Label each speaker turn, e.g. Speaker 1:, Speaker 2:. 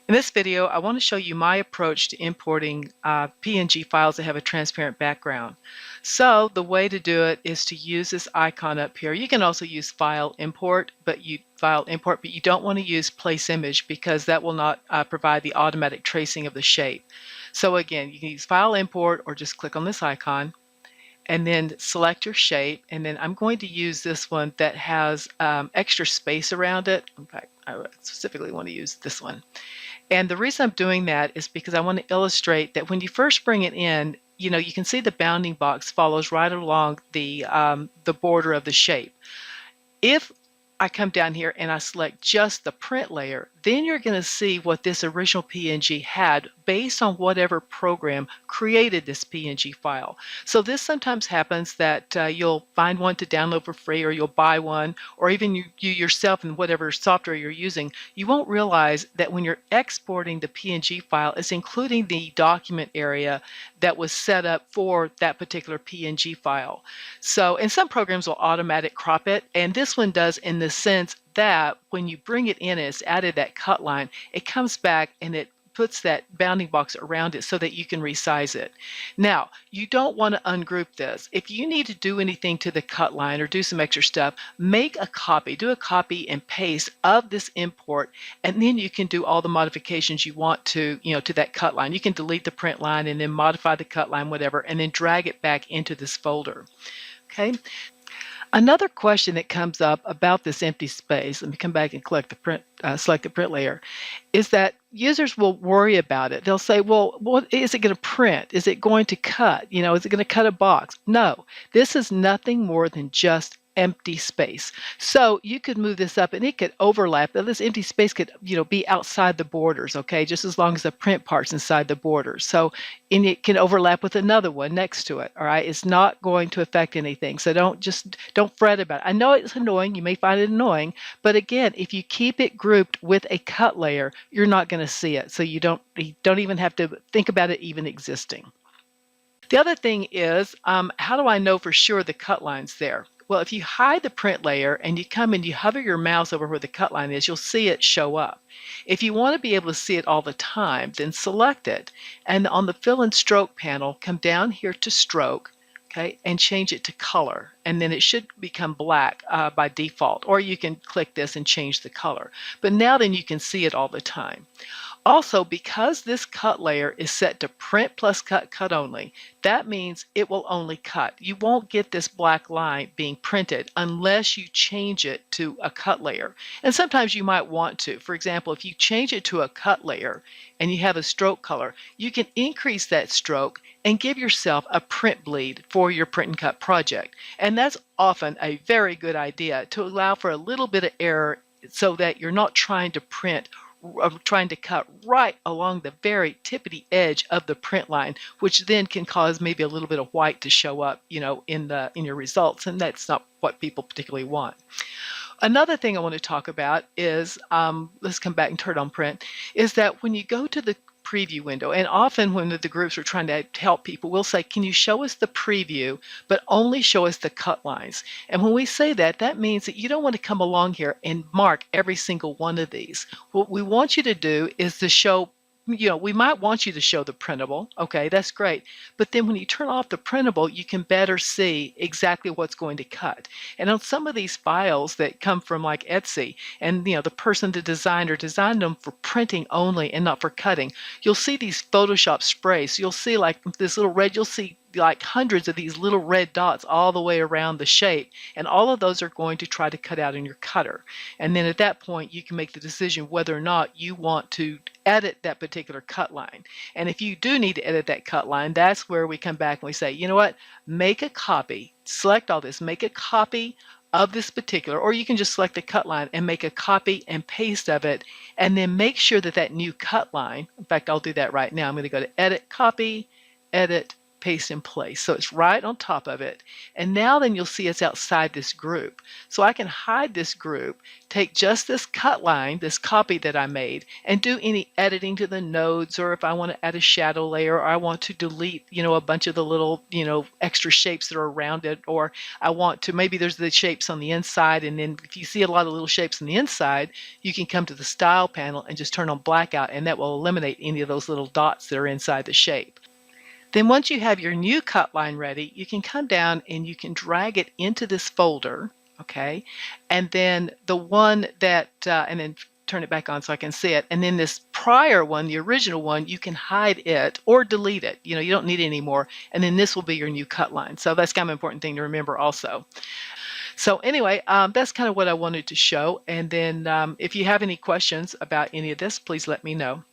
Speaker 1: In this video, I want to show you my approach to importing PNG files that have a transparent background. So the way to do it is to use this icon up here. You can also use file import, but you don't want to use place image because that will not provide the automatic tracing of the shape. So again, you can use file import or just click on this icon and then select your shape. And then I'm going to use this one that has extra space around it. In fact, I specifically want to use this one. And the reason I'm doing that is because I want to illustrate that when you first bring it in, you can see the bounding box follows right along the border of the shape. If I come down here and I select just the print layer, then you're going to see what this original PNG had based on whatever program created this PNG file. So this sometimes happens that you'll find one to download for free, or you'll buy one, or even you yourself in whatever software you're using. You won't realize that when you're exporting the PNG file, it's including the document area that was set up for that particular PNG file. So, and some programs will automatic crop it, and this one does in the sense that when you bring it in and it's added that cut line, it comes back and it puts that bounding box around it so that you can resize it. Now, you don't want to ungroup this. If you need to do anything to the cut line or do some extra stuff, make a copy, do a copy and paste of this import, and then you can do all the modifications you want to, to that cut line. You can delete the print line and then modify the cut line, whatever, and then drag it back into this folder. Okay. Another question that comes up about this empty space, let me come back and select the print layer, is that users will worry about it. They'll say, well, what is it going to print? Is it going to cut? Is it going to cut a box? No, this is nothing more than just empty space. So you could move this up and it could overlap. This empty space could, be outside the borders, okay, just as long as the print part's inside the borders. So, and it can overlap with another one next to it, all right? It's not going to affect anything. So don't fret about it. I know it's annoying. You may find it annoying, but again, if you keep it grouped with a cut layer, you're not going to see it. So you don't even have to think about it even existing. The other thing is, how do I know for sure the cut line's there? Well, if you hide the print layer and you come and you hover your mouse over where the cut line is, you'll see it show up. If you want to be able to see it all the time, then select it. And on the Fill and Stroke panel, come down here to Stroke, okay, and change it to Color. And then it should become black by default. Or you can click this and change the color. But now then you can see it all the time. Also, because this cut layer is set to print plus cut, cut only, that means it will only cut. You won't get this black line being printed unless you change it to a cut layer. And sometimes you might want to. For example, if you change it to a cut layer and you have a stroke color, you can increase that stroke and give yourself a print bleed for your print and cut project. And that's often a very good idea to allow for a little bit of error so that you're not trying to cut right along the very tippity edge of the print line, which then can cause maybe a little bit of white to show up, in your results, and that's not what people particularly want. Another thing I want to talk about is, let's come back and turn on print, is that when you go to the preview window, and often when the groups are trying to help people, we'll say, can you show us the preview, but only show us the cut lines? And when we say that, that means that you don't want to come along here and mark every single one of these. What we want you to do is to show, we might want you to show the printable. Okay, that's great. But then when you turn off the printable, you can better see exactly what's going to cut. And on some of these files that come from like Etsy, and the person, the designer, designed them for printing only and not for cutting, you'll see these Photoshop sprays. So you'll see like this little red, you'll see like hundreds of these little red dots all the way around the shape, and all of those are going to try to cut out in your cutter. And then at that point you can make the decision whether or not you want to edit that particular cut line. And if you do need to edit that cut line, that's where we come back and we say, you know what, make a copy, select all this, make a copy of this particular, or you can just select the cut line and make a copy and paste of it, and then make sure that that new cut line, in fact I'll do that right now, I'm going to go to Edit, Copy, Edit, paste in place. So it's right on top of it. And now then you'll see it's outside this group. So I can hide this group, take just this cut line, this copy that I made, and do any editing to the nodes, or if I want to add a shadow layer, or I want to delete, a bunch of the little, extra shapes that are around it, or I want to, maybe there's the shapes on the inside, and then if you see a lot of little shapes on the inside, you can come to the style panel and just turn on blackout, and that will eliminate any of those little dots that are inside the shape. Then once you have your new cut line ready, you can come down and you can drag it into this folder, okay? And then the one that, and then turn it back on so I can see it. And then this prior one, the original one, you can hide it or delete it. You don't need it anymore. And then this will be your new cut line. So that's kind of an important thing to remember also. So anyway, that's kind of what I wanted to show. And then if you have any questions about any of this, please let me know.